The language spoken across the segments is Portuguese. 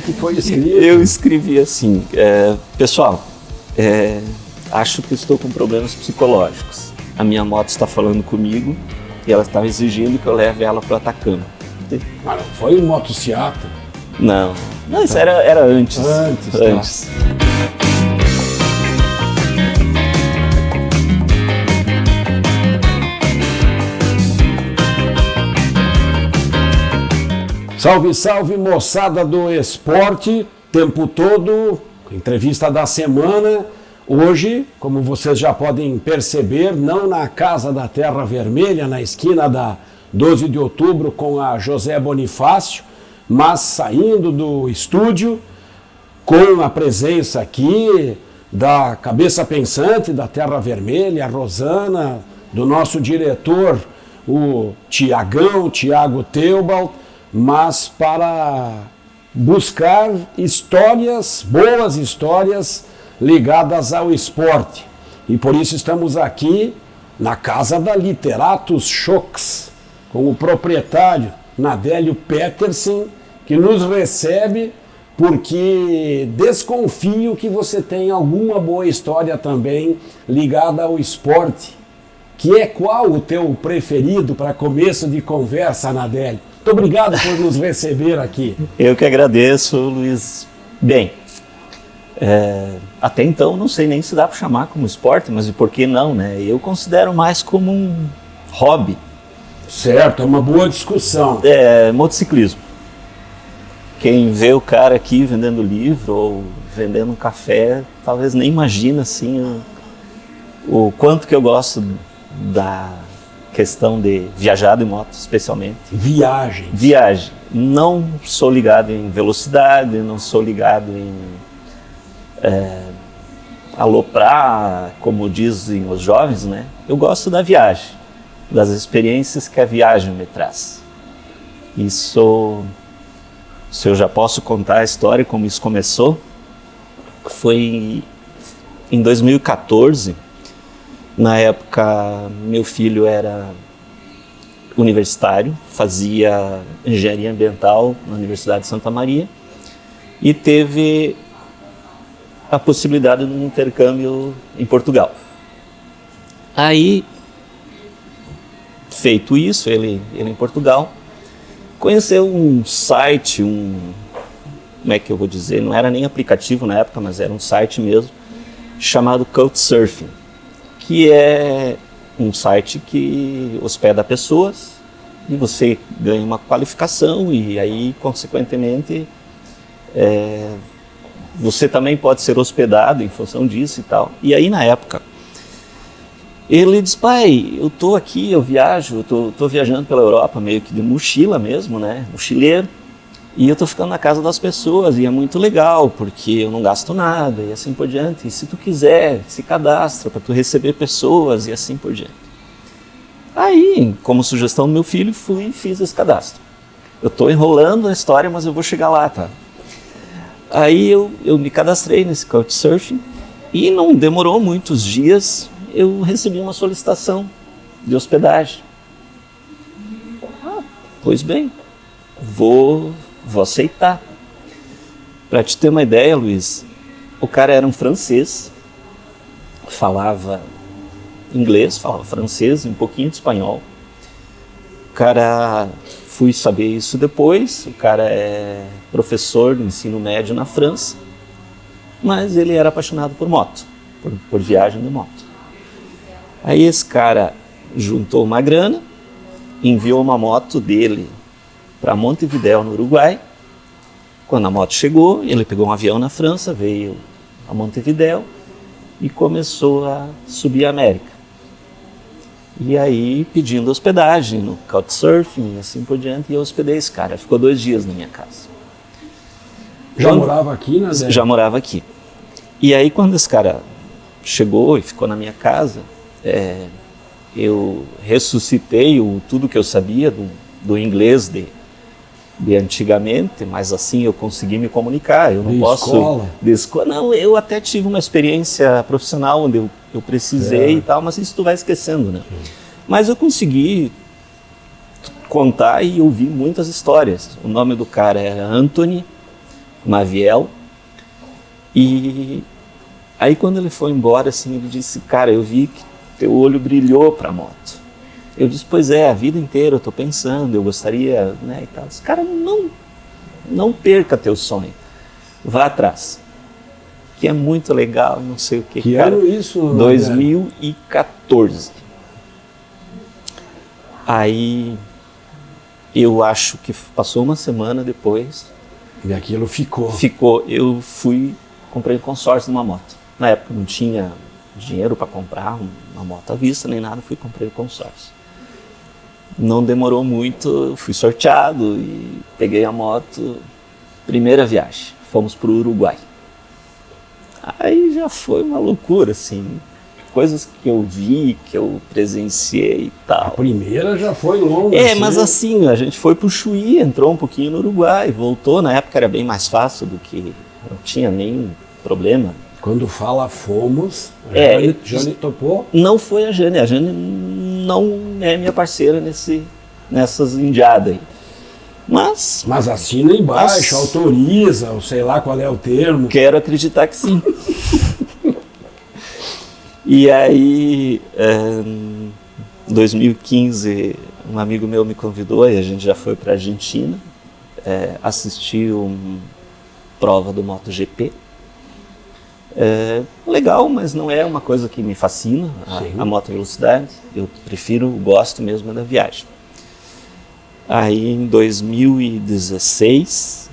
que foi escrito? Eu escrevi assim, pessoal, acho que estou com problemas psicológicos. A minha moto está falando comigo e ela estava exigindo que eu leve ela para o Atacama. Mas não foi um motocicleta? Não, isso era antes. Antes. Salve, salve, moçada do esporte, tempo todo, entrevista da semana. Hoje, como vocês já podem perceber, não na Casa da Terra Vermelha, na esquina da 12 de outubro com a José Bonifácio, mas saindo do estúdio com a presença aqui da cabeça pensante da Terra Vermelha, a Rosana, do nosso diretor, o Tiago Teobald, mas para buscar histórias, boas histórias ligadas ao esporte. E por isso estamos aqui na casa da Literatus Shocks, com o proprietário Nadélio Petersen, que nos recebe porque desconfio que você tem alguma boa história também ligada ao esporte. Que é qual o teu preferido para começo de conversa, Nadélio? Muito obrigado por nos receber aqui. Eu que agradeço, Luiz. Bem, até então não sei nem se dá para chamar como esporte, mas e por que não, né? Eu considero mais como um hobby. Certo, é uma boa discussão. Motociclismo. Quem vê o cara aqui vendendo livro ou vendendo um café, talvez nem imagina assim o quanto que eu gosto da questão de viajar de moto, especialmente. Viagem. Não sou ligado em velocidade, não sou ligado em aloprar, como dizem os jovens, né? Eu gosto da viagem, das experiências que a viagem me traz. Isso, se eu já posso contar a história, como isso começou, foi em 2014. Na época, meu filho era universitário, fazia engenharia ambiental na Universidade de Santa Maria e teve a possibilidade de um intercâmbio em Portugal. Aí, feito isso, ele em Portugal, conheceu um site, como é que eu vou dizer, não era nem aplicativo na época, mas era um site mesmo, chamado Couchsurfing, que é um site que hospeda pessoas e você ganha uma qualificação e aí, consequentemente, você também pode ser hospedado em função disso e tal. E aí, na época, ele disse: pai, eu tô aqui, eu viajo, tô viajando pela Europa meio que de mochila mesmo, né, mochileiro, e eu tô ficando na casa das pessoas e é muito legal porque eu não gasto nada e assim por diante. E se tu quiser, se cadastra para tu receber pessoas e assim por diante. Aí, como sugestão do meu filho, fui e fiz esse cadastro. Eu tô enrolando a história, mas eu vou chegar lá, tá? Aí eu me cadastrei nesse Couchsurfing e não demorou muitos dias, eu recebi uma solicitação de hospedagem. Pois bem, vou aceitar. Para te ter uma ideia, Luiz, o cara era um francês, falava inglês, falava francês e um pouquinho de espanhol. O cara, fui saber isso depois, o cara é professor de ensino médio na França, mas ele era apaixonado por moto, por viagem de moto. Aí esse cara juntou uma grana, enviou uma moto dele para Montevidéu, no Uruguai. Quando a moto chegou, ele pegou um avião na França, veio a Montevidéu e começou a subir a América. E aí pedindo hospedagem no Couchsurfing e assim por diante, e eu hospedei esse cara. Ficou 2 dias na minha casa. Morava aqui, né, Zé? Já morava aqui. E aí quando esse cara chegou e ficou na minha casa, eu ressuscitei tudo que eu sabia do inglês de antigamente, mas assim eu consegui me comunicar. Eu não posso... Escola? Não, eu até tive uma experiência profissional onde eu precisei e tal, mas isso tu vai esquecendo, né? Mas eu consegui contar e ouvir muitas histórias. O nome do cara era Anthony, Maviel. E aí quando ele foi embora, assim, ele disse, cara, eu vi que teu olho brilhou para a moto. Eu disse, pois é, a vida inteira eu estou pensando, eu gostaria, né, e tal. Eu disse, cara, não perca teu sonho, vá atrás, que é muito legal, não sei o que. Que cara, ano isso? 2014. Aí eu acho que passou uma semana depois. E aquilo ficou. Eu comprei um consórcio numa moto. Na época não tinha dinheiro para comprar uma moto à vista nem nada, comprei o consórcio. Não demorou muito, fui sorteado e peguei a moto. Primeira viagem, fomos para o Uruguai. Aí já foi uma loucura, assim, coisas que eu vi, que eu presenciei e tal. A primeira já foi longa. Mas assim, a gente foi para o Chuí, entrou um pouquinho no Uruguai, voltou. Na época era bem mais fácil do que, não tinha nem problema. Quando fala fomos, Jane topou? Não foi a Jane não é minha parceira nessas indiadas aí. Mas assina embaixo, autoriza, ou sei lá qual é o termo. Quero acreditar que sim. E aí, em 2015, um amigo meu me convidou e a gente já foi para a Argentina assistir uma prova do MotoGP. Legal, mas não é uma coisa que me fascina, a moto velocidade. Eu gosto mesmo da viagem. Aí em 2016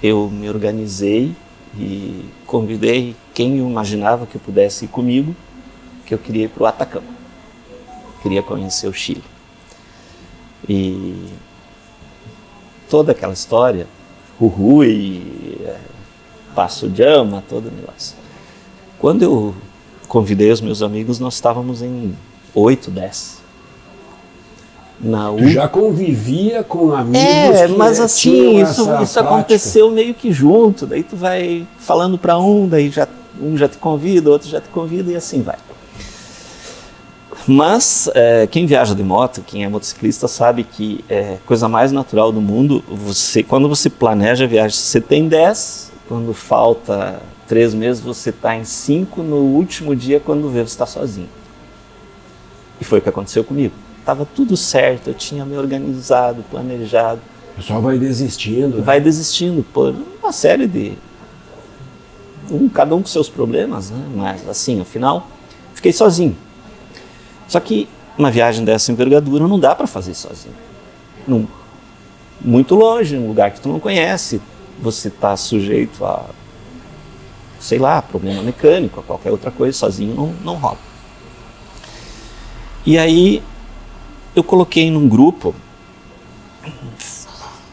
eu me organizei e convidei quem eu imaginava que eu pudesse ir comigo, que eu queria ir para o Atacama. Queria conhecer o Chile. E toda aquela história, Jujuy, Passo de Ama, todo o negócio. Quando eu convidei os meus amigos, nós estávamos em 8, 10. Já convivia com amigos que mas assim, isso aconteceu meio que junto. Daí tu vai falando para daí um já te convida, outro já te convida e assim vai. Mas quem viaja de moto, quem é motociclista, sabe que é a coisa mais natural do mundo. Quando você planeja a viagem, você tem 10, quando falta 3 meses, você está em 5, no último dia, quando vê, você está sozinho. E foi o que aconteceu comigo. Estava tudo certo, eu tinha me organizado, planejado. O pessoal vai desistindo. Vai desistindo por uma série de... cada um com seus problemas, né? Mas assim, no final, fiquei sozinho. Só que uma viagem dessa envergadura não dá para fazer sozinho. Muito longe, um lugar que tu não conhece, você está sujeito a, sei lá, problema mecânico, a qualquer outra coisa, sozinho não rola. E aí eu coloquei num grupo,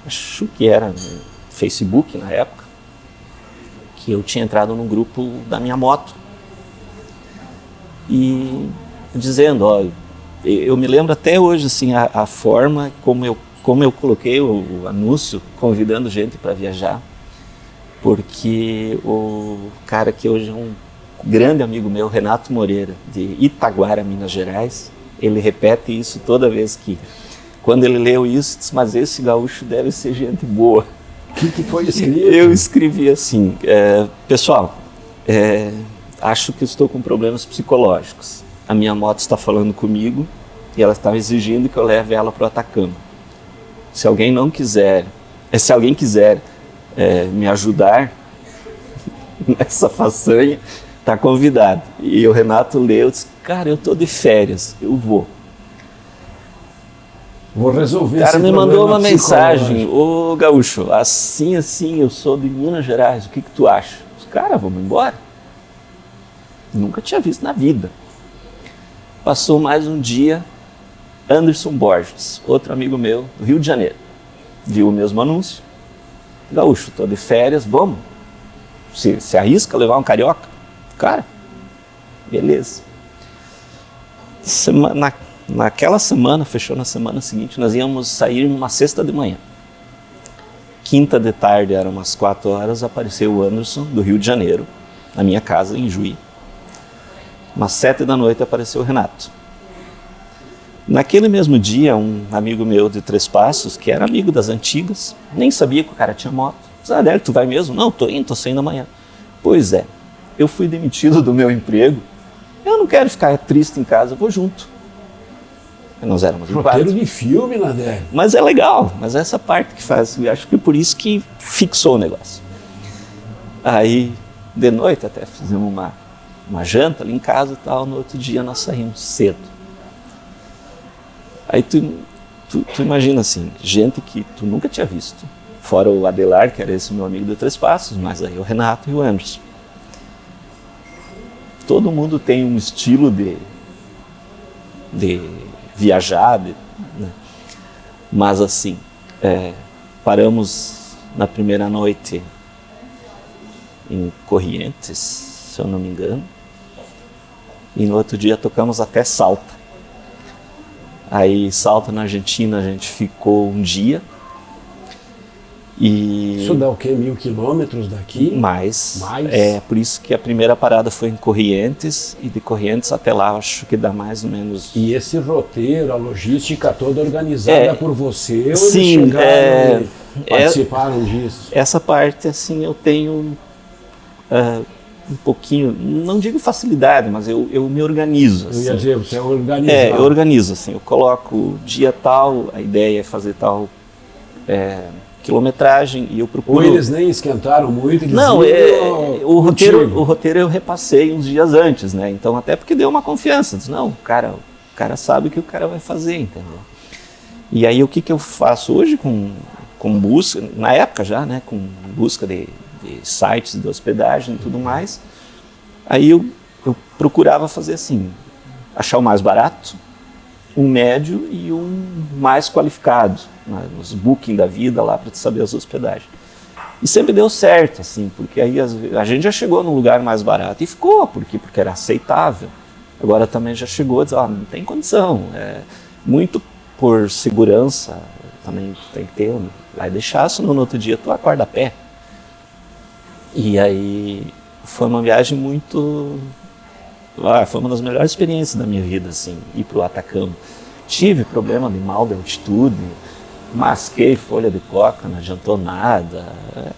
acho que era no Facebook na época, que eu tinha entrado num grupo da minha moto e dizendo, eu me lembro até hoje assim a forma como eu coloquei o anúncio convidando gente para viajar, porque o cara que hoje é um grande amigo meu, Renato Moreira, de Itaguara, Minas Gerais, ele repete isso toda vez que, quando ele leu isso, disse, mas esse gaúcho deve ser gente boa. O que foi escrito? Eu escrevi assim, pessoal, acho que estou com problemas psicológicos. A minha moto está falando comigo e ela está exigindo que eu leve ela para o Atacama. Se alguém quiser me ajudar nessa façanha, está convidado. E o Renato leu, disse, cara, eu estou de férias, eu vou. Vou resolver. O cara me mandou uma mensagem, ô gaúcho, assim, eu sou de Minas Gerais, o que tu acha? Eu disse, cara, vamos embora. Nunca tinha visto na vida. Passou mais um dia, Anderson Borges, outro amigo meu, do Rio de Janeiro, viu o mesmo anúncio. Gaúcho, estou de férias, vamos. Se arrisca levar um carioca? Cara, beleza. Naquela semana, fechou na semana seguinte, nós íamos sair numa sexta de manhã. Quinta de tarde, eram umas 4 horas, apareceu o Anderson, do Rio de Janeiro, na minha casa, em Juí. Umas 7 da noite apareceu o Renato. Naquele mesmo dia, um amigo meu de Três Passos, que era amigo das antigas, nem sabia que o cara tinha moto, Adélio, tu vai mesmo? Não, tô indo, tô saindo amanhã. Pois é, eu fui demitido do meu emprego, eu não quero ficar triste em casa, eu vou junto. Nós éramos em 4. Roteiro de filme, Nadélio. Mas é legal, mas é essa parte que faz, eu acho que por isso que fixou o negócio. Aí, de noite até fizemos uma janta ali em casa e tal, no outro dia nós saímos cedo. Aí tu imagina assim, gente que tu nunca tinha visto, fora o Adelar, que era esse meu amigo de 3 Passos, mas aí o Renato e o Anderson. Todo mundo tem um estilo de viajar, né? Mas assim, paramos na primeira noite em Corrientes, se eu não me engano, e no outro dia tocamos até Salta. Aí Salta, na Argentina, a gente ficou um dia. E isso dá o quê? 1.000 quilômetros daqui? Mais. É por isso que a primeira parada foi em Corrientes, e de Corrientes até lá acho que dá mais ou menos. E esse roteiro, a logística toda organizada por você, ou sim, eles chegaram e participaram disso? Essa parte assim eu tenho um pouquinho, não digo facilidade, mas eu me organizo. Assim. Eu ia dizer, você é organizado. Eu organizo, assim, eu coloco dia tal, a ideia é fazer tal quilometragem e eu procuro... Ou eles nem esquentaram muito? Eles não, o roteiro eu repassei uns dias antes, né? Então até porque deu uma confiança, disse, não, o cara sabe o que o cara vai fazer, entendeu? E aí o que eu faço hoje com busca, na época já, né, com busca de sites de hospedagem e tudo mais, aí eu procurava fazer assim, achar o mais barato, um médio e um mais qualificado, né, nos booking da vida lá para saber as hospedagens. E sempre deu certo, assim, porque aí a gente já chegou num lugar mais barato e ficou, porque era aceitável. Agora também já chegou a dizer, não tem condição, muito por segurança, também tem que ter, vai deixar, senão no outro dia tu acorda a pé. E aí foi uma viagem muito... foi uma das melhores experiências da minha vida, assim, ir para o Atacama. Tive problema de mal de altitude, masquei folha de coca, não adiantou nada,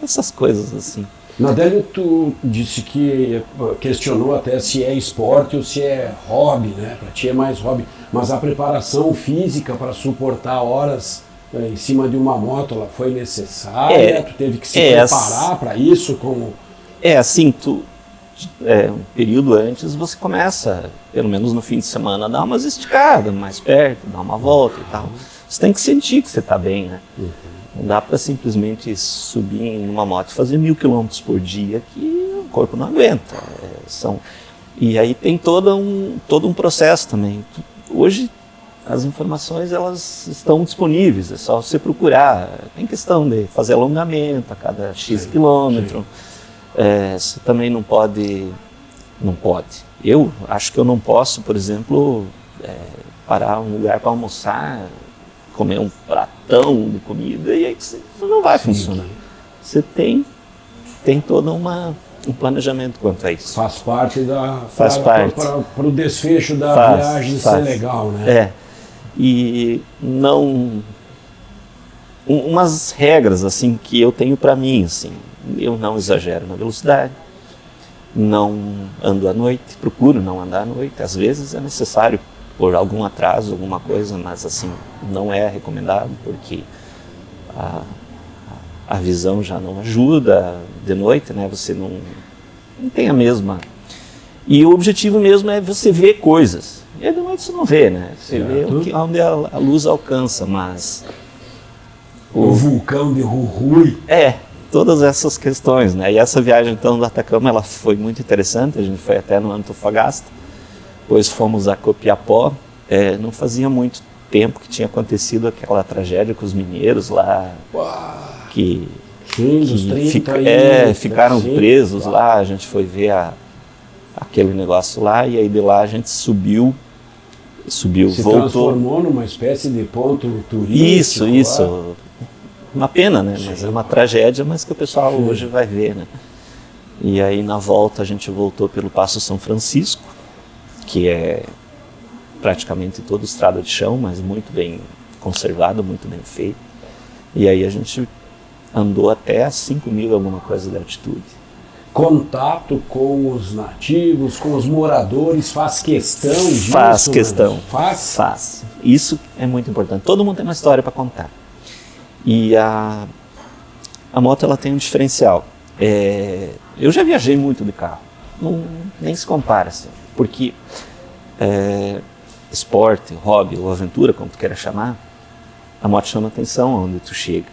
essas coisas assim. Nadélio, tu disse que questionou até se é esporte ou se é hobby, né? Para ti é mais hobby, mas a preparação física para suportar horas em cima de uma moto, ela foi necessária? Tu teve que se preparar para isso? Assim, um período antes você começa, pelo menos no fim de semana, a dar umas esticadas mais perto, dar uma volta e tal. Você tem que sentir que você está bem, né? Não dá para simplesmente subir em uma moto e fazer 1.000 quilômetros por dia que o corpo não aguenta. E aí tem todo um processo também. Hoje as informações elas estão disponíveis, é só você procurar. Tem questão de fazer alongamento a cada X quilômetro. Você também não pode. Eu acho que eu não posso, por exemplo, parar um lugar para almoçar, comer um pratão de comida e aí você não vai funcionar. Você tem todo um planejamento quanto a isso. Faz parte para o desfecho da viagem ser legal, né? E não... Umas regras assim que eu tenho para mim, assim, eu não exagero na velocidade, não ando à noite, procuro não andar à noite, às vezes é necessário por algum atraso, alguma coisa, mas assim, não é recomendado porque a visão já não ajuda de noite, né? Você não tem a mesma... E o objetivo mesmo é você ver coisas. E aí de noite você não vê, né? Você vê onde a luz alcança, mas... O vulcão de Jujuy. Todas essas questões, né? E essa viagem então do Atacama, ela foi muito interessante, a gente foi até no Antofagasta, depois fomos a Copiapó, não fazia muito tempo que tinha acontecido aquela tragédia com os mineiros lá, que ficaram presos lá, a gente foi ver aquele negócio lá, e aí de lá a gente subiu, Se voltou. transformou numa espécie de ponto turístico. Isso. Uma pena, né? Mas é uma tragédia, mas que o pessoal hoje vai ver, né? E aí na volta a gente voltou pelo Passo São Francisco, que é praticamente toda estrada de chão, mas muito bem conservado, muito bem feito. E aí a gente andou até 5.000 alguma coisa de altitude. Contato com os nativos, com os moradores, faz questão disso? Faz questão. Faz? Isso é muito importante. Todo mundo tem uma história para contar. E a moto, ela tem um diferencial. Eu já viajei muito de carro. Nem se compara, assim. Porque esporte, hobby ou aventura, como tu queira chamar, a moto chama atenção onde tu chega.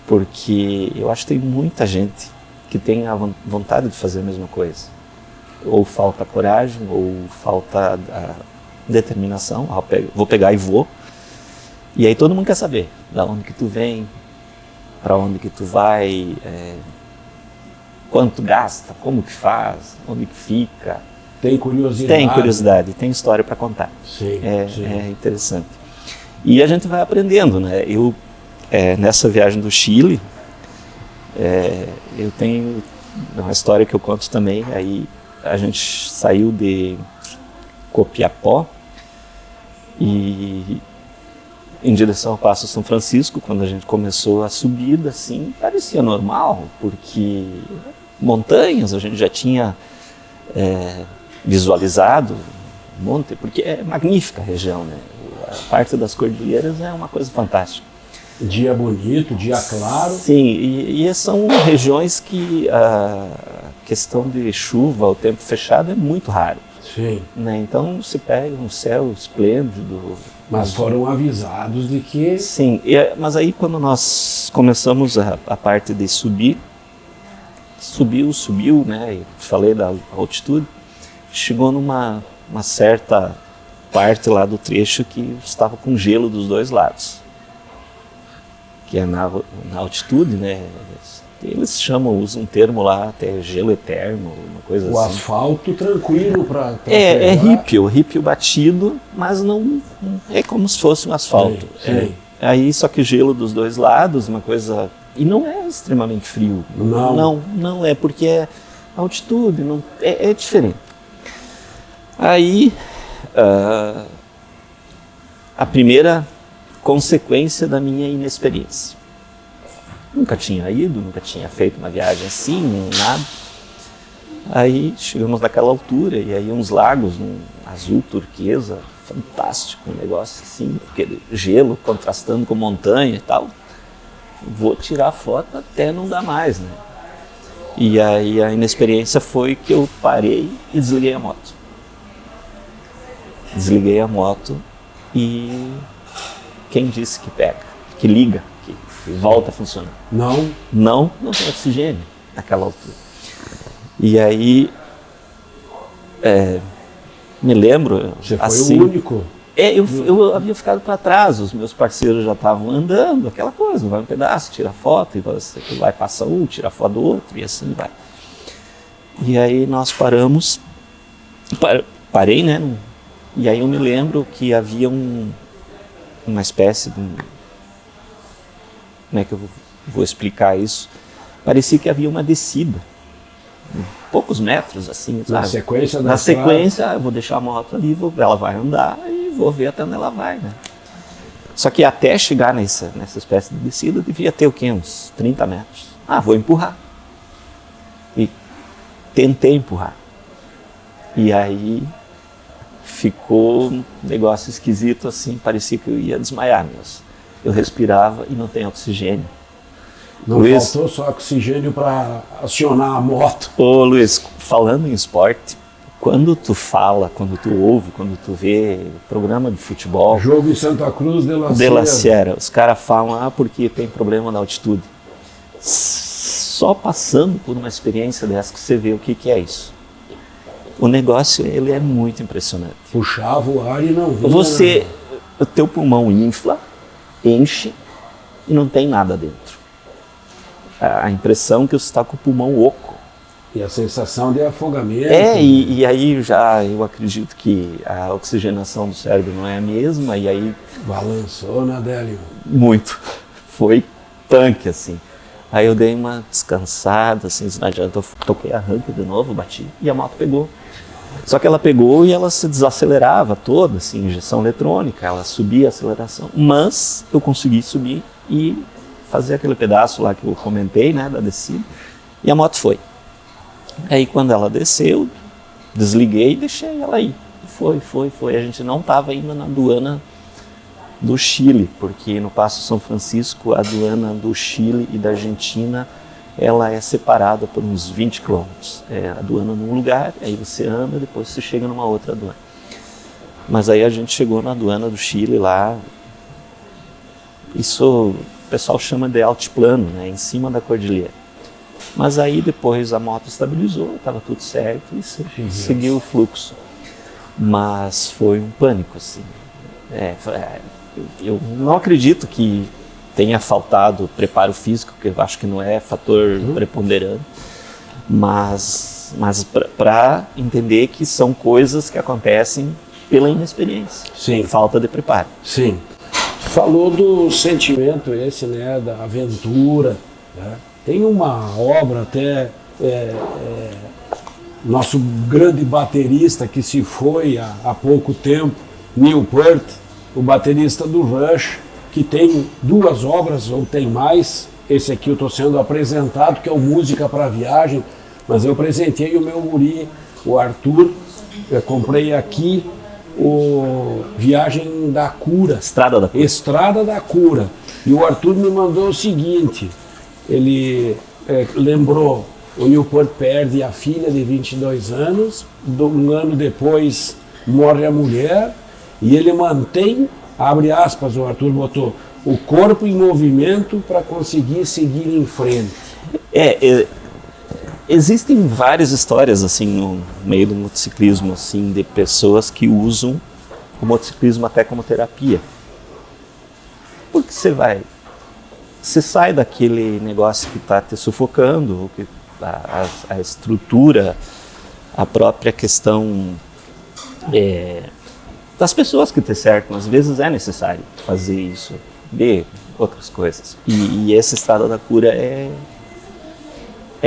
Porque eu acho que tem muita gente que tem a vontade de fazer a mesma coisa. Ou falta coragem, ou falta a determinação. Vou pegar e vou. E aí todo mundo quer saber da onde que tu vem, para onde que tu vai, quanto gasta, como que faz, onde que fica. Tem curiosidade. Tem curiosidade, tem história para contar. Sim, sim. É interessante. E a gente vai aprendendo, né? Eu, nessa viagem do Chile, eu tenho uma história que eu conto também. Aí a gente saiu de Copiapó e em direção ao Passo São Francisco. Quando a gente começou a subida, assim, parecia normal, porque montanhas a gente já tinha visualizado um monte, porque é magnífica a região, né? A parte das cordilheiras é uma coisa fantástica. Dia bonito, dia claro. Sim, e são regiões que a questão de chuva, o tempo fechado é muito raro. Sim. Né? Então se pega um céu esplêndido. Mas foram avisados de que... Sim, mas aí quando nós começamos a parte de subir, subiu, né? Eu falei da altitude, chegou numa certa parte lá do trecho que estava com gelo dos dois lados. Que é na altitude, né? Eles usam um termo lá, até gelo eterno, uma coisa assim. O asfalto tranquilo para é rípio batido, mas não é como se fosse um asfalto. Sim. Aí só que gelo dos dois lados, uma coisa... E não é extremamente frio. Não é, porque é altitude, é diferente. Aí, a primeira consequência da minha inexperiência. Nunca tinha ido, nunca tinha feito uma viagem assim, nada. Aí chegamos naquela altura e aí uns lagos, um azul turquesa, fantástico, um negócio assim, aquele gelo contrastando com montanha e tal. Vou tirar foto até não dar mais, né? E aí a inexperiência foi que eu parei e desliguei a moto. Desliguei a moto e quem disse que pega, que liga, que volta a funcionar? Não tem oxigênio naquela altura. E aí, me lembro... Você foi assim, o único? Eu havia ficado para trás, os meus parceiros já estavam andando, aquela coisa, vai um pedaço, tira foto, e você vai, passa um, tira foto do outro, e assim vai. E aí nós paramos, parei, né? E aí eu me lembro que havia uma espécie de... Como é que eu vou explicar isso? Parecia que havia uma descida, poucos metros, assim. Na sequência da Na sequência, eu vou deixar a moto ali, ela vai andar e vou ver até onde ela vai, né? Só que até chegar nessa espécie de descida, devia ter o quê? Uns 30 metros. Vou empurrar. E tentei empurrar. E aí ficou um negócio esquisito, assim, parecia que eu ia desmaiar mesmo. Eu respirava e não tem oxigênio. Não Luiz, faltou só oxigênio para acionar a moto. Ô Luiz, falando em esporte, quando tu fala, quando tu ouve, quando tu vê programa de futebol... Jogo em Santa Cruz de la Sierra. Os caras falam, porque tem problema na altitude. Só passando por uma experiência dessa que você vê o que é isso. O negócio, ele é muito impressionante. Puxava o ar e não vinha. O teu pulmão infla, enche e não tem nada dentro. A impressão que você está com o pulmão oco. E a sensação de afogamento. E aí eu acredito que a oxigenação do cérebro não é a mesma, e aí... Balançou, né, Délio? Muito. Foi punk, assim. Aí eu dei uma descansada, assim, não adianta, eu toquei arranque de novo, bati, e a moto pegou. Só que ela pegou e ela se desacelerava toda, assim, injeção eletrônica, ela subia a aceleração, mas eu consegui subir e fazer aquele pedaço lá que eu comentei, né, da descida, e a moto foi. Aí quando ela desceu, desliguei e deixei ela ir. Foi. A gente não estava indo na aduana do Chile, porque no Passo São Francisco, a aduana do Chile e da Argentina, ela é separada por uns 20 quilômetros. É a aduana num lugar, aí você anda, depois você chega numa outra aduana. Mas aí a gente chegou na aduana do Chile lá, isso o pessoal chama de altiplano, né, em cima da cordilheira. Mas aí depois a moto estabilizou, estava tudo certo e seguiu o fluxo. Mas foi um pânico, assim. Eu não acredito que tenha faltado preparo físico, que eu acho que não é fator preponderante, mas para entender que são coisas que acontecem pela inexperiência, Sim. Falta de preparo. Sim. Falou do sentimento esse, né, da aventura, né? Tem uma obra até, nosso grande baterista que se foi há pouco tempo, Neil Peart, o baterista do Rush, que tem 2 obras, ou tem mais. Esse aqui eu estou sendo apresentado, que é o Música para Viagem, mas eu presentei o meu guri, o Arthur, eu comprei aqui o Viagem da Cura. Estrada da Cura. E o Arthur me mandou o seguinte, ele lembrou, o Newport perde a filha de 22 anos, um ano depois morre a mulher, e ele mantém, abre aspas, o Arthur botou, o corpo em movimento para conseguir seguir em frente. Existem várias histórias assim no meio do motociclismo, assim, de pessoas que usam o motociclismo até como terapia. Porque você sai daquele negócio que está te sufocando, que a estrutura, a própria questão das pessoas que te cercam. Às vezes é necessário fazer isso, ver outras coisas. E essa Estrada da Cura é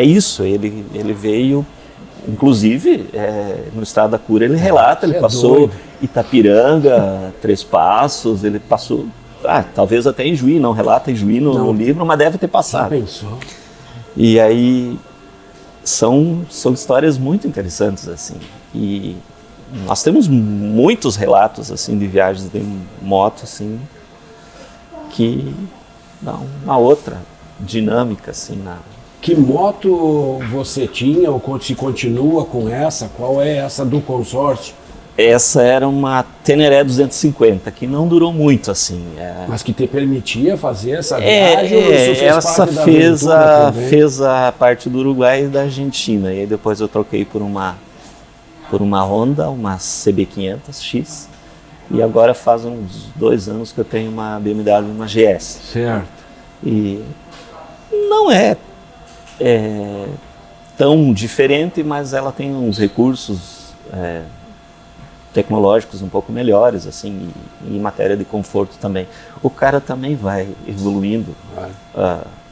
isso, ele veio, inclusive, no Estrada da Cura ele relata, ele passou doido. Itapiranga, Três Passos, ele passou, talvez até em Juí, não relata em Juí no livro, mas deve ter passado. Já pensou? E aí são histórias muito interessantes, assim, e nós temos muitos relatos, assim, de viagens de moto, assim, que dão uma outra dinâmica, assim, Que moto você tinha ou se continua com essa? Qual é essa do consórcio? Essa era uma Teneré 250, que não durou muito, assim. Mas que te permitia fazer essa viagem? Ou isso fez essa fez a parte do Uruguai e da Argentina. E aí depois eu troquei por uma Honda, uma CB500X. E agora faz uns 2 anos que eu tenho uma BMW, uma GS. Certo. E não é tão diferente, mas ela tem uns recursos tecnológicos um pouco melhores, assim, e em matéria de conforto também. O cara também vai evoluindo,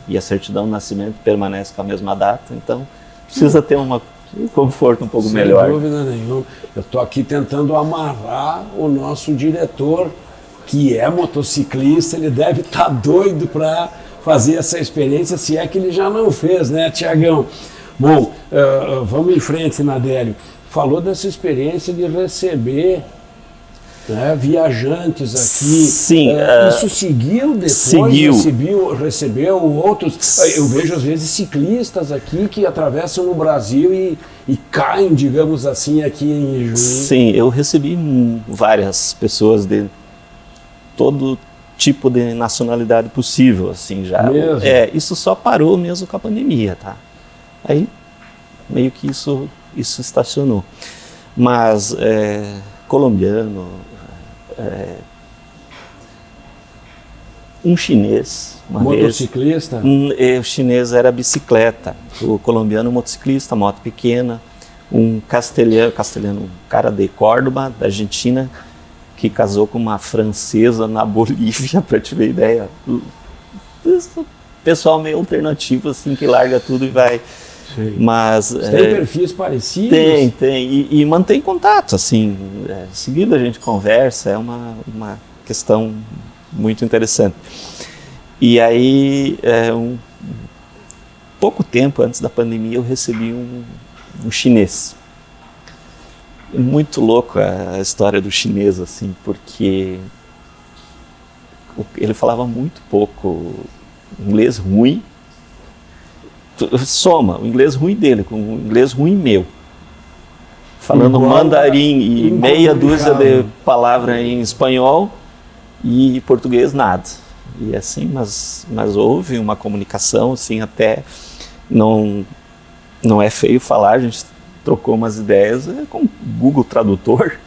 e a certidão de nascimento permanece com a mesma data, então precisa ter um conforto um pouco melhor. Sem dúvida nenhuma. Eu estou aqui tentando amarrar o nosso diretor, que é motociclista, ele deve estar doido para fazer essa experiência, se é que ele já não fez, né, Tiagão? Bom, vamos em frente, Nadélio. Falou dessa experiência de receber, né, viajantes aqui. Sim. Isso seguiu depois? Recebeu outros? Eu vejo às vezes ciclistas aqui que atravessam o Brasil e caem, digamos assim, aqui em Juí. Sim, eu recebi várias pessoas de todo tipo de nacionalidade possível, assim, já. Mesmo? Isso só parou mesmo com a pandemia, tá? Aí, meio que isso estacionou. Mas, colombiano, um chinês, motociclista? O chinês era bicicleta, o colombiano motociclista, moto pequena, um castelhano, um cara de Córdoba, da Argentina, que casou com uma francesa na Bolívia, para te ver ideia. Pessoal meio alternativo, assim, que larga tudo e vai. Sim. Mas tem perfis parecidos? Tem, e mantém contato, assim, seguido a gente conversa, é uma questão muito interessante. E aí, pouco tempo antes da pandemia, eu recebi um chinês. Muito louco a história do chinês, assim, porque ele falava muito pouco inglês ruim. Soma o inglês ruim dele com o inglês ruim meu. Falando mandarim e meia dúzia de palavras em espanhol e português nada. E assim, mas houve uma comunicação, assim, até não é feio falar, a gente trocou umas ideias com o Google Tradutor,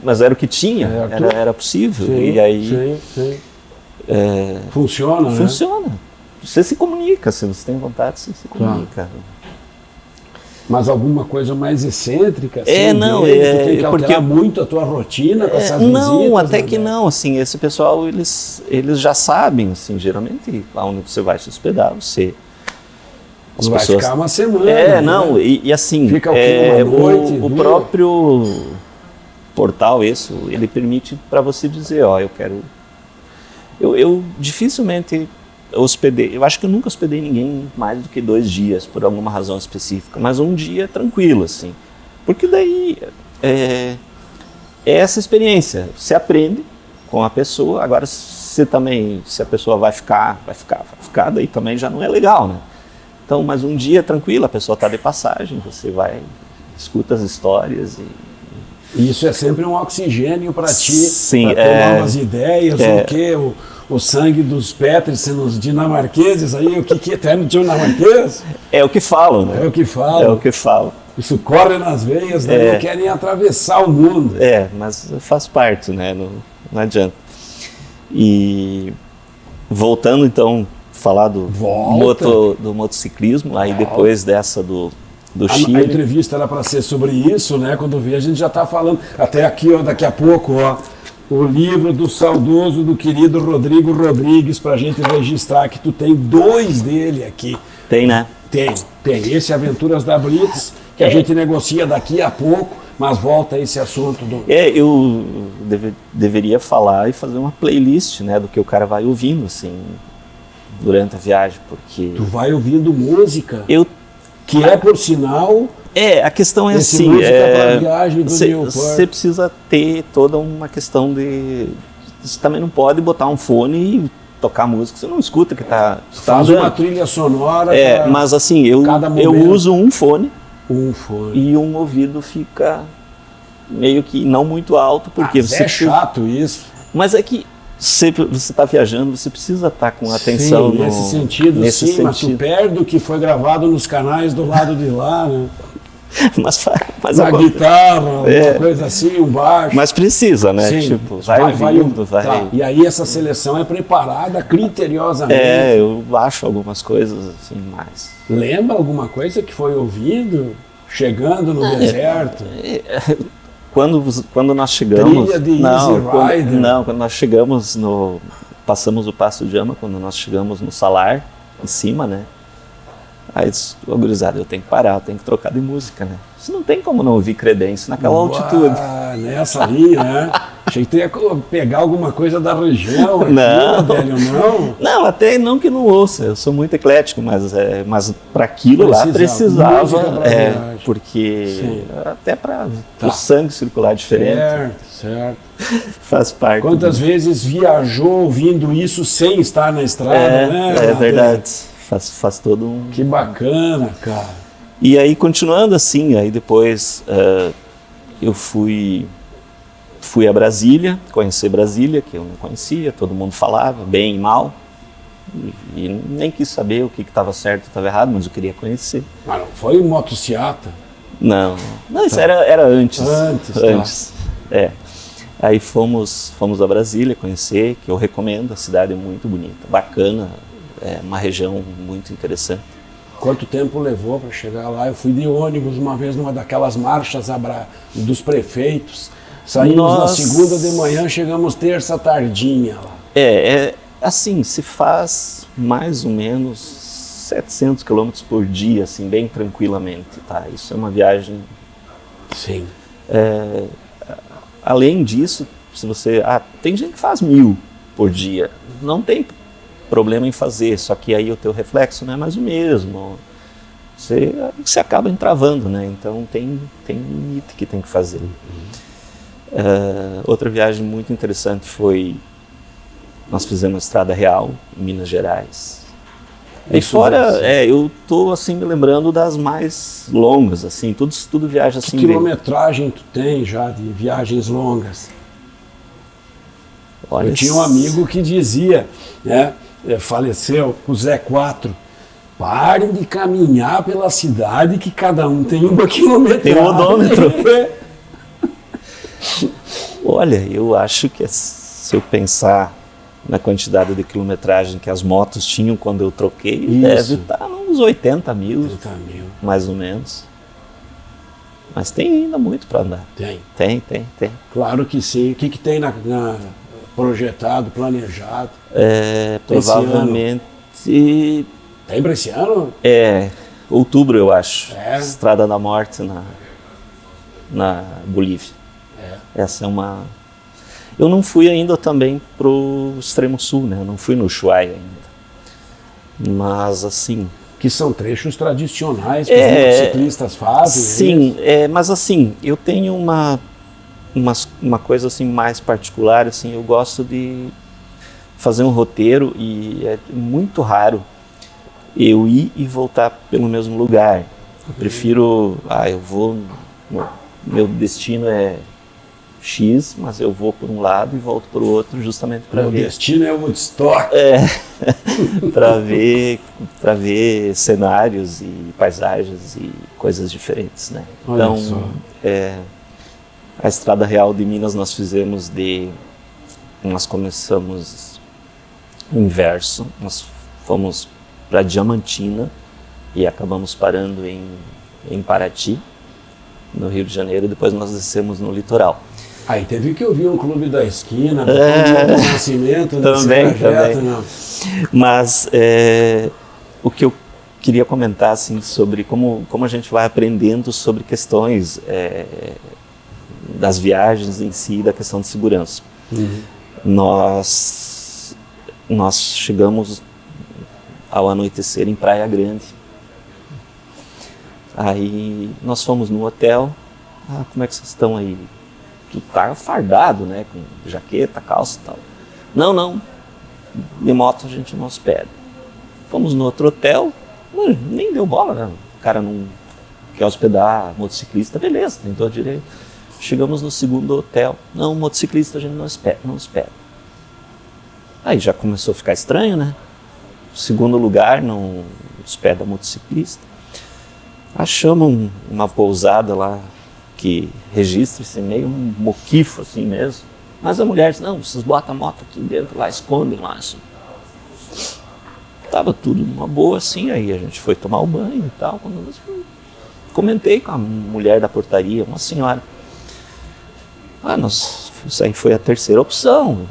mas era o que tinha, era possível. Sim, e aí sim. Funciona, né? Funciona. Você se comunica, se você tem vontade, você se comunica. Mas alguma coisa mais excêntrica? Assim, Tu tem que alterar muito a tua rotina com essas visitas? Não, até que não, assim, esse pessoal, eles já sabem, assim, geralmente, onde você vai se hospedar, as vai pessoas... ficar uma semana. né? E assim, fica uma noite, o próprio portal, ele permite para você dizer, eu quero... Eu dificilmente hospedei, eu acho que eu nunca hospedei ninguém mais do que 2 dias, por alguma razão específica, mas um dia tranquilo, assim, porque daí é essa experiência, você aprende com a pessoa, agora se a pessoa vai ficar, daí também já não é legal, né? Então, mas um dia tranquilo, a pessoa está de passagem, você vai, escuta as histórias e isso é sempre um oxigênio para ti, sim, para ter novas ideias, o sangue dos Petersen, os dinamarqueses aí, o que é no dinamarquês? É o que falam, né? É o que falam. É o que falam. Isso corre nas veias, né? Não querem atravessar o mundo. Mas faz parte, né? Não adianta. E voltando então, falar do motociclismo, aí depois dessa do Chile. A entrevista era para ser sobre isso, né? Quando vê, a gente já está falando, até aqui, daqui a pouco, o livro do saudoso, do querido Rodrigo Rodrigues, para a gente registrar que tu tem 2 dele aqui. Tem, né? Tem. Esse Aventuras da Blitz, que a gente negocia daqui a pouco, mas volta a esse assunto do... Eu deveria falar e fazer uma playlist, né, do que o cara vai ouvindo, assim, durante a viagem, porque... Tu vai ouvindo música? Que por sinal... a questão é assim, você precisa ter toda uma questão de... Você também não pode botar um fone e tocar música, você não escuta o que está faz uma trilha sonora. Mas assim, eu uso um fone e um ouvido fica meio que não muito alto, porque é chato isso. Mas é que você está viajando, você precisa estar com atenção nesse sentido, mas tu perde o que foi gravado nos canais do lado de lá, né? mas uma guitarra, uma coisa assim, um baixo. Mas precisa, né? Sim, tipo, vai. Tá. E aí essa seleção é preparada criteriosamente. Eu acho algumas coisas assim mais. Lembra alguma coisa que foi ouvindo chegando no deserto? Quando nós chegamos... Trilha de Easy Rider. Quando nós chegamos passamos o Passo de Ama, quando nós chegamos no Salar, em cima, né? Aí disse, gurizada, eu tenho que parar, eu tenho que trocar de música, né? Você não tem como não ouvir Creedence naquela altitude. Nessa ali, né? Achei que tu ia pegar alguma coisa da região aqui, não. Não, até não que não ouça, eu sou muito eclético, mas para aquilo lá precisava, porque até para o sangue circular diferente. Certo. Faz parte. Quantas vezes viajou ouvindo isso sem estar na estrada, né? É verdade. Faz todo um... Que bacana, cara. E aí, continuando assim, aí depois eu fui a Brasília, conhecer Brasília, que eu não conhecia, todo mundo falava, bem e mal. E nem quis saber o que estava certo e estava errado, mas eu queria conhecer. Mas não foi motociata? Não, isso era antes. Antes. Aí fomos a Brasília conhecer, que eu recomendo, a cidade é muito bonita, bacana, é uma região muito interessante. Quanto tempo levou para chegar lá? Eu fui de ônibus uma vez numa daquelas marchas dos prefeitos. Saímos na segunda de manhã, chegamos terça tardinha lá. Assim, se faz mais ou menos 700 quilômetros por dia, assim, bem tranquilamente, tá? Isso é uma viagem... Sim. Além disso, se você... tem gente que faz 1000 por dia. Não tem problema em fazer, só que aí o teu reflexo não é mais o mesmo. Você acaba entravando, né? Então tem limite que tem que fazer. Outra viagem muito interessante foi, nós fizemos a Estrada Real, em Minas Gerais. E fora, eu tô assim me lembrando das mais longas, assim, tudo viagem assim. Que quilometragem tu tem já de viagens longas? Olha, eu tinha um amigo que dizia, né, faleceu, o Zé Quatro, parem de caminhar pela cidade que cada um tem uma quilometragem. Tem um odômetro. Olha, eu acho que se eu pensar na quantidade de quilometragem que as motos tinham quando eu troquei, deve estar uns 80 mil, mais ou menos. Mas tem ainda muito para andar. Tem. Claro que sim. O que tem projetado, planejado? Provavelmente... Tem para esse ano? Outubro, eu acho. Estrada da Morte na Bolívia. Essa é uma... Eu não fui ainda também pro extremo sul, né? Eu não fui no Ushuaia ainda. Mas assim... Que são trechos tradicionais que os motociclistas fazem. Sim, mas assim, eu tenho uma coisa assim mais particular, assim, eu gosto de fazer um roteiro e é muito raro eu ir e voltar pelo mesmo lugar. Eu prefiro, eu vou, meu destino é X, mas eu vou por um lado e volto por outro justamente para ver. Meu destino é o Woodstock. Para ver cenários e paisagens e coisas diferentes, né? Então, a Estrada Real de Minas nós começamos o inverso, nós fomos para Diamantina e acabamos parando em Paraty, no Rio de Janeiro, depois nós descemos no litoral. Aí teve que ouvir um Clube da Esquina, do Nascimento, também. Não. Mas o que eu queria comentar assim, sobre como a gente vai aprendendo sobre questões das viagens em si, da questão de segurança. Nós chegamos ao anoitecer em Praia Grande. Aí nós fomos no hotel. Como é que vocês estão aí? Tu tá fardado, né? Com jaqueta, calça e tal. Não. De moto a gente não hospeda. Fomos no outro hotel. Nem deu bola, né? O cara não quer hospedar motociclista, beleza, tem todo direito. Chegamos no segundo hotel. Não, motociclista a gente não hospeda. Aí já começou a ficar estranho, né? Segundo lugar, não hospeda motociclista. Achamos uma pousada lá que registra esse meio um moquifo assim mesmo. Mas a mulher disse, não, vocês botam a moto aqui dentro, lá, escondem lá. Assim. Tava tudo numa boa assim, aí a gente foi tomar o banho e tal. Comentei com a mulher da portaria, uma senhora. Isso aí foi a terceira opção.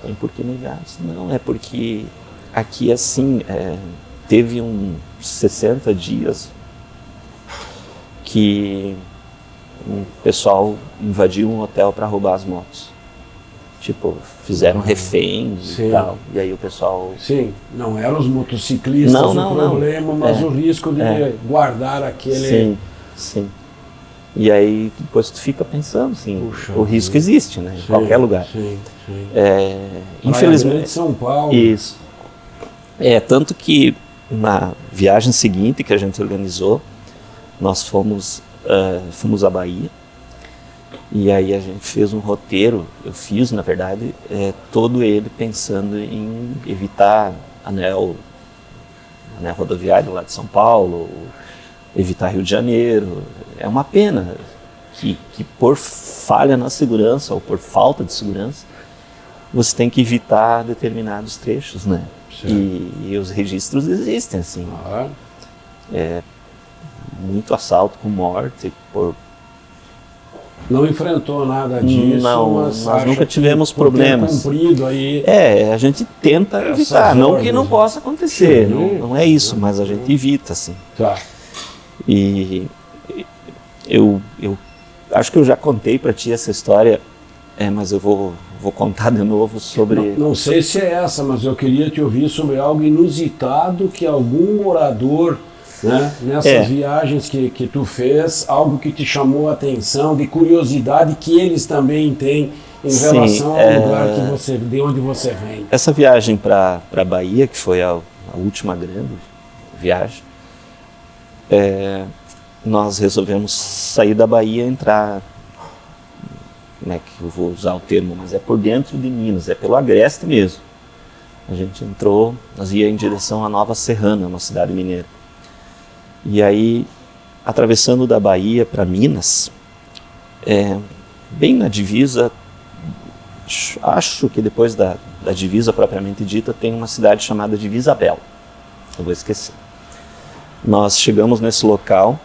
Tem por que negar? Não, é porque aqui assim, teve uns 60 dias que o pessoal invadiu um hotel para roubar as motos. Tipo, fizeram reféns e tal. E aí o pessoal... Sim, não eram os motociclistas o problema, mas o risco de guardar aquele... Sim. E aí depois tu fica pensando, assim, o risco existe, né? Em qualquer lugar. Sim. Infelizmente... São Paulo. Isso. Tanto que na viagem seguinte que a gente organizou, nós fomos à Bahia. E aí a gente fez um roteiro, eu fiz, na verdade, todo ele pensando em evitar anel rodoviário lá de São Paulo, evitar Rio de Janeiro. É uma pena que por falha na segurança ou por falta de segurança, você tem que evitar determinados trechos, né? E os registros existem, assim. Muito assalto com morte por... Não enfrentou nada disso, mas nós nunca tivemos problemas. Aí a gente tenta evitar, não que não possa acontecer, não é isso, mas a gente evita, assim. Tá. E eu acho que eu já contei para ti essa história, mas eu vou vou contar de novo sobre... Não sei se é essa, mas eu queria te ouvir sobre algo inusitado que algum morador, né, nessas viagens que tu fez, algo que te chamou a atenção, de curiosidade que eles também têm em relação ao lugar que você, de onde você vem. Essa viagem para a Bahia, que foi a última grande viagem, nós resolvemos sair da Bahia e entrar, como é que eu vou usar o termo, mas é por dentro de Minas, é pelo Agreste mesmo. A gente entrou, nós ia em direção a Nova Serrana, uma cidade mineira. E aí, atravessando da Bahia para Minas, bem na divisa, acho que depois da divisa propriamente dita, tem uma cidade chamada de Isabel. Eu vou esquecer. Nós chegamos nesse local,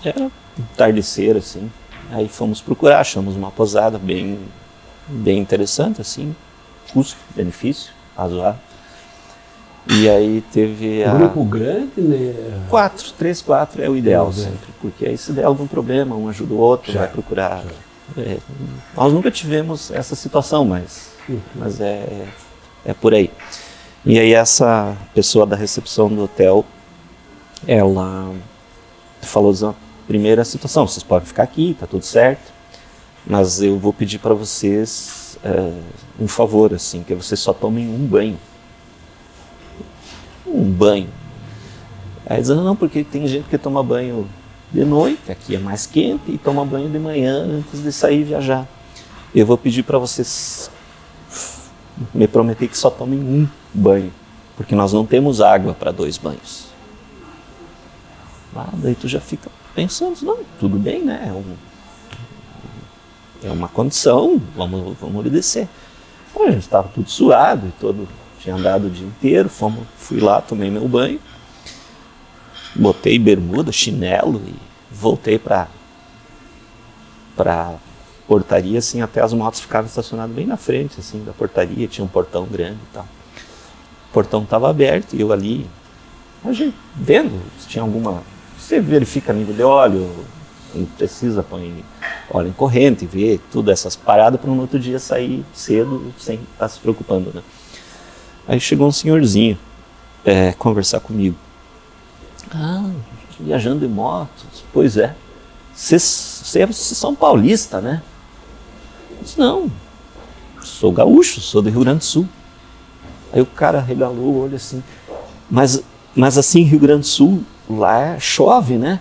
era entardecer, assim, aí fomos procurar, achamos uma pousada bem interessante, assim, custo-benefício, razoável. E aí teve Grupo grande, né? 3, 4 é o ideal sempre, porque aí se der algum problema, um ajuda o outro, vai procurar. Nós nunca tivemos essa situação, mas é por aí. E aí essa pessoa da recepção do hotel, ela falou a primeira situação, vocês podem ficar aqui, tá tudo certo, mas eu vou pedir para vocês um favor, assim, que vocês só tomem um banho. Um banho. Aí dizendo, não, porque tem gente que toma banho de noite, aqui é mais quente, e toma banho de manhã antes de sair viajar. Eu vou pedir para vocês me prometer que só tomem um banho, porque nós não temos água para 2 banhos. Daí tu já fica pensando, não, tudo bem, né? É uma condição, vamos obedecer. A gente estava tudo suado e tinha andado o dia inteiro, fui lá, tomei meu banho, botei bermuda, chinelo e voltei para portaria, assim, até as motos ficavam estacionadas bem na frente, assim, da portaria, tinha um portão grande e tal. O portão estava aberto e eu ali, a gente vendo se tinha alguma... Você verifica nível de óleo, não precisa pôr óleo em corrente, ver tudo essas paradas para no outro dia sair cedo sem estar se preocupando, né? Aí chegou um senhorzinho conversar comigo. Viajando de moto? Pois é. Vocês são paulista, né? Eu disse, não, sou gaúcho, sou do Rio Grande do Sul. Aí o cara regalou o olho assim, mas assim, Rio Grande do Sul, lá chove, né?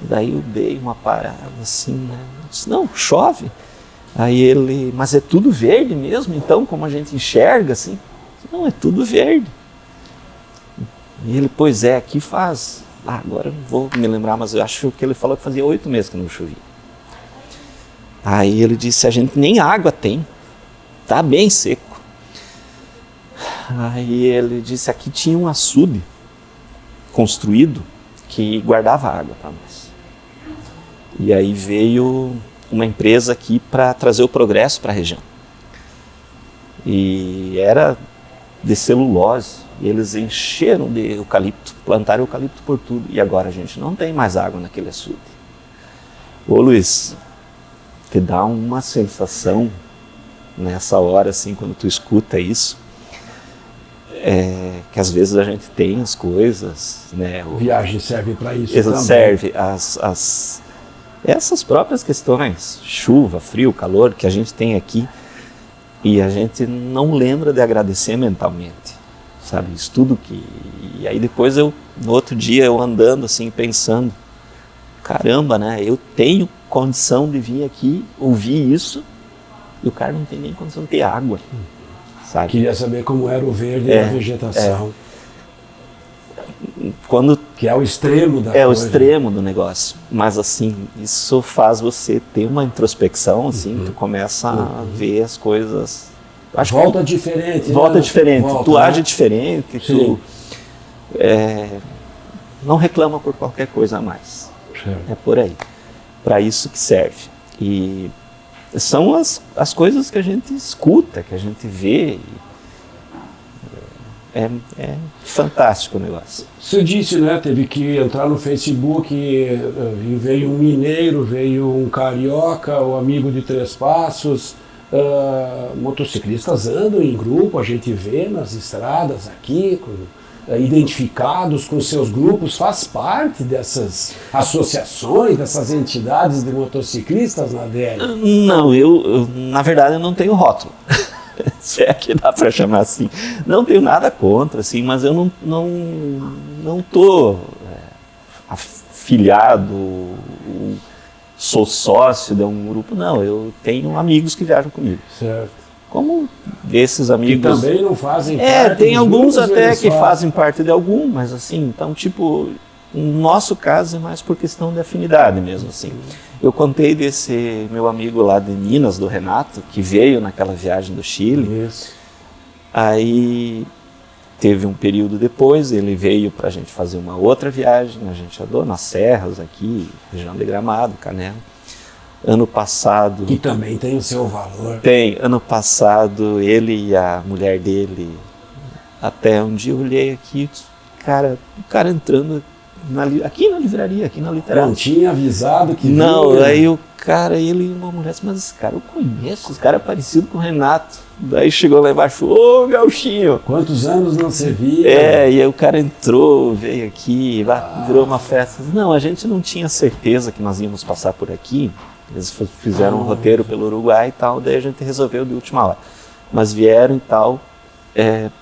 Daí eu dei uma parada assim, né? Eu disse, não, chove. Aí ele, mas é tudo verde mesmo, então, como a gente enxerga assim? Não, é tudo verde. E ele, pois é, aqui faz, agora não vou me lembrar, mas eu acho que ele falou que fazia 8 meses que não chovia. Aí ele disse, a gente nem água tem, tá bem seco. Aí ele disse, aqui tinha um açude construído que guardava água para nós. E aí veio uma empresa aqui para trazer o progresso para a região. E era de celulose, e eles encheram de eucalipto, plantaram eucalipto por tudo, e agora a gente não tem mais água naquele açude. Ô Luiz, te dá uma sensação nessa hora, assim, quando tu escuta isso, que às vezes a gente tem as coisas, né? Viagem serve para isso também. Serve essas próprias questões, chuva, frio, calor, que a gente tem aqui, e a gente não lembra de agradecer mentalmente, sabe? Isso tudo que... E aí depois no outro dia eu andando assim, pensando, caramba, né? Eu tenho condição de vir aqui, ouvir isso, e o cara não tem nem condição de ter água, sabe? Queria saber como era o verde da vegetação. Que é o extremo da coisa. É o extremo do negócio. Mas assim, isso faz você ter uma introspecção, assim, tu começa a ver as coisas... Volta diferente. Volta diferente, tu age diferente, tu não reclama por qualquer coisa a mais. É por aí. Para isso que serve. E são as coisas que a gente escuta, que a gente vê. é fantástico o negócio. Você disse, né, teve que entrar no Facebook e veio um mineiro, veio um carioca, o amigo de Três Passos. Motociclistas andam em grupo, a gente vê nas estradas aqui, identificados com seus grupos, faz parte dessas associações, dessas entidades de motociclistas, Nadélio? Não, eu na verdade eu não tenho rótulo. Se é que dá para chamar assim. Não tenho nada contra, assim, mas eu não tô afiliado, sou sócio de um grupo, não. Eu tenho amigos que viajam comigo. Certo. Como desses amigos... Que também não fazem parte tem alguns grupos, até que fazem parte de algum, mas assim, então tipo, no nosso caso é mais por questão de afinidade mesmo, assim. Eu contei desse meu amigo lá de Minas, do Renato, que veio naquela viagem do Chile. Isso. Aí teve um período depois, ele veio para a gente fazer uma outra viagem, a gente andou nas serras aqui, região de Gramado, Canela. Ano passado... Que também tem o seu valor. Tem. Ano passado, ele e a mulher dele, até um dia eu olhei aqui, o cara entrando aqui na livraria, aqui na literatura. Não tinha avisado que não, vinha. Aí o cara, ele e uma mulher disse, mas esse cara eu conheço, esse cara é parecido com o Renato. Daí chegou lá embaixo, ô Gauchinho! Quantos anos não se via? E aí o cara entrou, veio aqui, virou uma festa. Não, a gente não tinha certeza que nós íamos passar por aqui. Eles fizeram um roteiro pelo Uruguai e tal, daí a gente resolveu de última hora. Mas vieram e tal,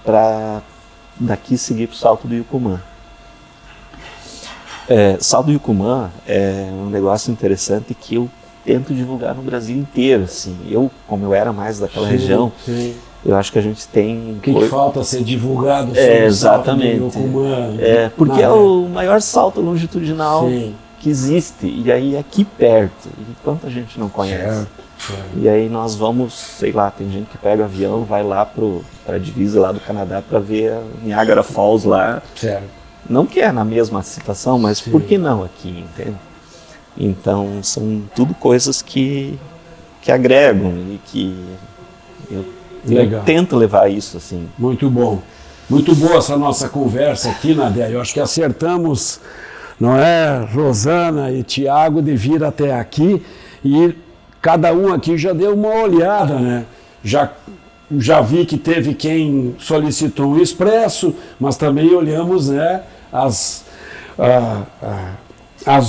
para daqui seguir para o Salto do Yucumã. Salto do Yucumã é um negócio interessante que eu tento divulgar no Brasil inteiro, assim. Como eu era mais daquela região, sim. Eu acho que a gente tem... O que falta ser divulgado sobre exatamente. o Salto do Yucumã? Porque é o maior salto longitudinal que existe, e aí aqui perto, e quanta gente não conhece. Certo. E aí nós vamos, sei lá, tem gente que pega o avião, vai lá para a divisa lá do Canadá para ver a Niagara Falls lá. Certo. Não que é na mesma situação, mas por que não aqui, entende? Então são tudo coisas que agregam e que eu tento levar isso assim. Muito bom. Muito boa essa nossa conversa aqui, Nadélio. Eu acho que acertamos, não é, Rosana e Tiago, de vir até aqui e cada um aqui já deu uma olhada, né? Já vi que teve quem solicitou um expresso, mas também olhamos, né, as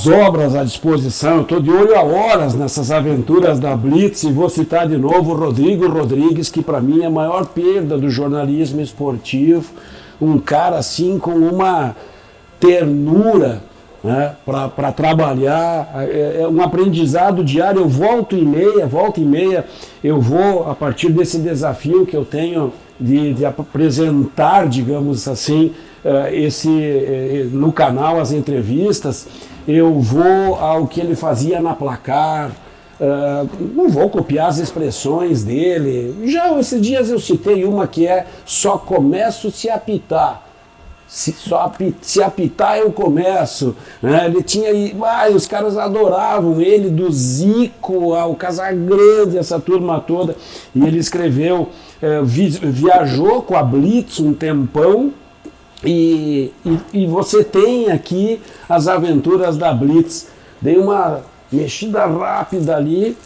obras à disposição. Eu estou de olho há horas nessas aventuras da Blitz e vou citar de novo o Rodrigo Rodrigues, que para mim é a maior perda do jornalismo esportivo, um cara assim com uma ternura, né, para trabalhar, é um aprendizado diário. Eu volta e meia, eu vou, a partir desse desafio que eu tenho de apresentar, digamos assim, no canal as entrevistas, eu vou ao que ele fazia na Placar, não vou copiar as expressões dele. Já esses dias eu citei uma que só começo se apitar. Se apitar eu começo, né? Ele tinha, os caras adoravam ele, do Zico ao Casagrande, essa turma toda, e ele escreveu, viajou com a Blitz um tempão, e você tem aqui as aventuras da Blitz. Dei uma mexida rápida ali,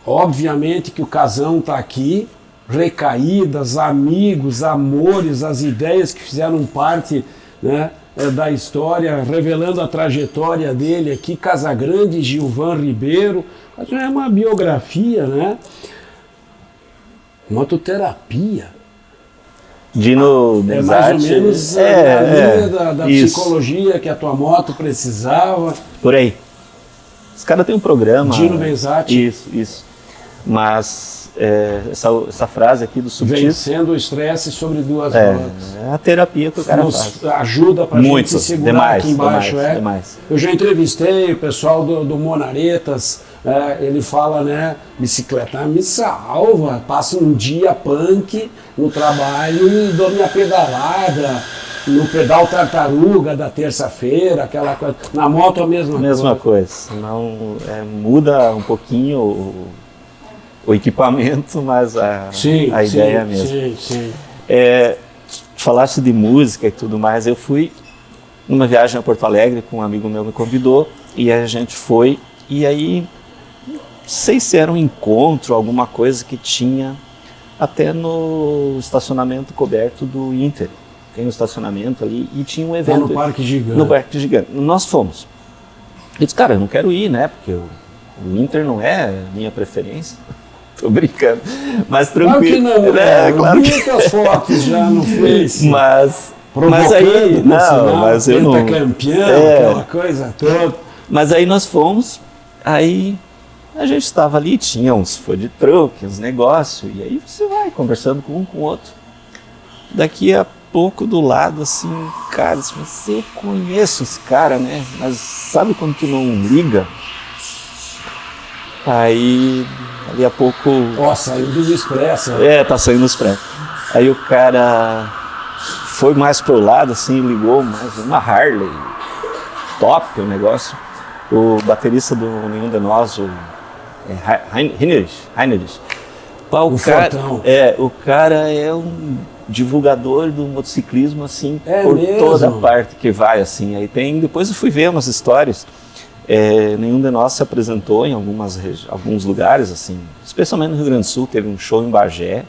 obviamente que o Casão está aqui, recaídas, amigos, amores, as ideias que fizeram parte, né, da história, revelando a trajetória dele aqui, Casagrande, Gilvan Ribeiro. Mas não é uma biografia, né? Mototerapia. Dino mais ou menos a linha da psicologia que a tua moto precisava. Por aí. Os caras têm um programa. Dino Benzatti. Isso. Mas essa frase aqui do subtítulo... Vencendo o estresse sobre duas rodas. É a terapia que o cara faz. Ajuda pra gente se segurar demais, aqui embaixo. Demais. Eu já entrevistei o pessoal do Monaretas, ele fala, né, bicicleta me salva, passa um dia punk no trabalho e dou minha pedalada, no pedal tartaruga da terça-feira, aquela coisa. Na moto a mesma coisa. Não, muda um pouquinho o equipamento, mas a ideia é a mesma. Sim. falaste de música e tudo mais, eu fui numa viagem a Porto Alegre com um amigo meu me convidou e a gente foi e aí não sei se era um encontro, alguma coisa que tinha até no estacionamento coberto do Inter. Tem um estacionamento ali e tinha um evento. No Parque Gigante. No Parque Gigante. Nós fomos. Eu disse, cara, eu não quero ir, né? Porque o Inter não é minha preferência. Tô brincando. Mas tranquilo. Claro que não, né? Claro que... muitas fotos já no Face. Mas aí, não, mas eu não... Campeão, aquela coisa toda. Mas aí nós fomos, aí a gente estava ali, tinha uns food truck, uns negócios, e aí você vai conversando com um com o outro. Daqui a pouco do lado, assim, cara, mas eu conheço esse cara, né? Mas sabe quando tu não liga? Aí, ali a pouco... Ó, saiu do Expresso. Tá saindo do Expresso. Aí o cara foi mais pro lado, assim, ligou mais uma Harley, top o negócio. O baterista do Nenhum de Nós, o Heinrich. O cara é um divulgador do motociclismo, assim, por mesmo? Toda parte que vai, assim. Aí depois eu fui ver umas histórias. Nenhum de Nós se apresentou em alguns lugares, assim, especialmente no Rio Grande do Sul, teve um show em Bagé,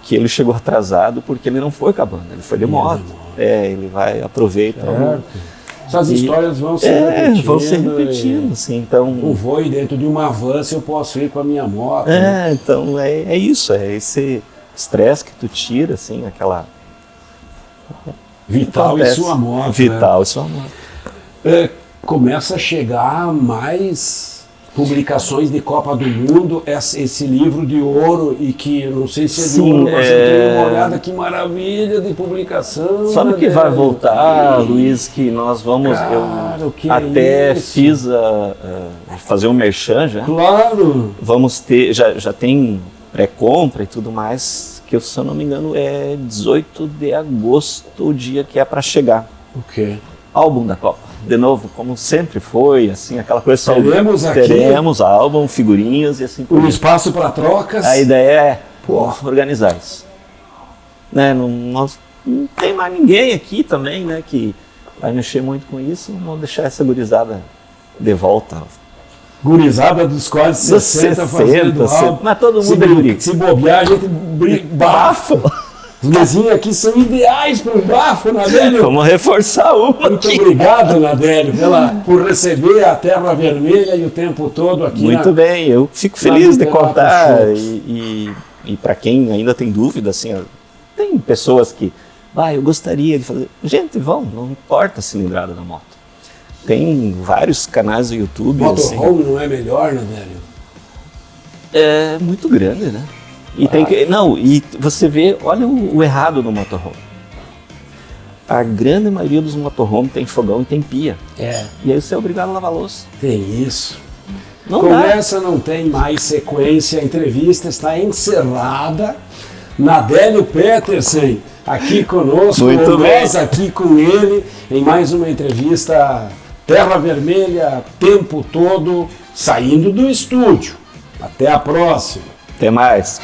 que ele chegou atrasado porque ele não foi com a banda, ele foi de moto. Ele aproveita. Essas histórias vão se repetindo. Vão se repetindo, assim, então... Eu vou e dentro de uma van se eu posso ir com a minha moto. Então é isso, é esse estresse que tu tira, assim, aquela... Vital e sua moto. Vital e sua moto. Começa a chegar mais publicações de Copa do Mundo, esse livro de ouro, e que eu não sei se é de ouro, mas eu tenho uma olhada, que maravilha de publicação. Sabe o que vai voltar, Luiz, que nós vamos, eu até fiz fazer um merchan já. Claro. Vamos ter, já tem pré-compra e tudo mais, que se eu não me engano é 18 de agosto, o dia que é para chegar. O quê? Álbum da Copa. De novo, como sempre foi, assim, aquela coisa só. Teremos álbum, figurinhas e assim por diante. Espaço para trocas. A ideia é organizar isso. Né? Não tem mais ninguém aqui também, né, que vai mexer muito com isso. Vamos deixar essa gurizada de volta. Gurizada dos quase 60 fazendo álbum. Mas todo mundo é guri. Se bobear, a gente bafa. Os mesinhos aqui são ideais para o bafo, Nadélio. Vamos reforçar uma. Muito obrigado, Nadélio, por receber a Terra Vermelha e o tempo todo aqui. Muito bem, eu fico feliz de contar. E para quem ainda tem dúvida, assim, tem pessoas que, eu gostaria de fazer. Gente, não importa a cilindrada da moto. Tem vários canais do YouTube. Motorhome não é melhor, Nadélio? É muito grande, né? E e você vê, olha o errado no motorhome. A grande maioria dos motorhome tem fogão e tem pia. E aí você é obrigado a lavar a louça. Tem isso. Conversa não tem mais sequência, a entrevista está encerrada. Nadélio Petersen aqui conosco, nós aqui com ele, em mais uma entrevista Terra Vermelha, tempo todo, saindo do estúdio. Até a próxima. Até mais.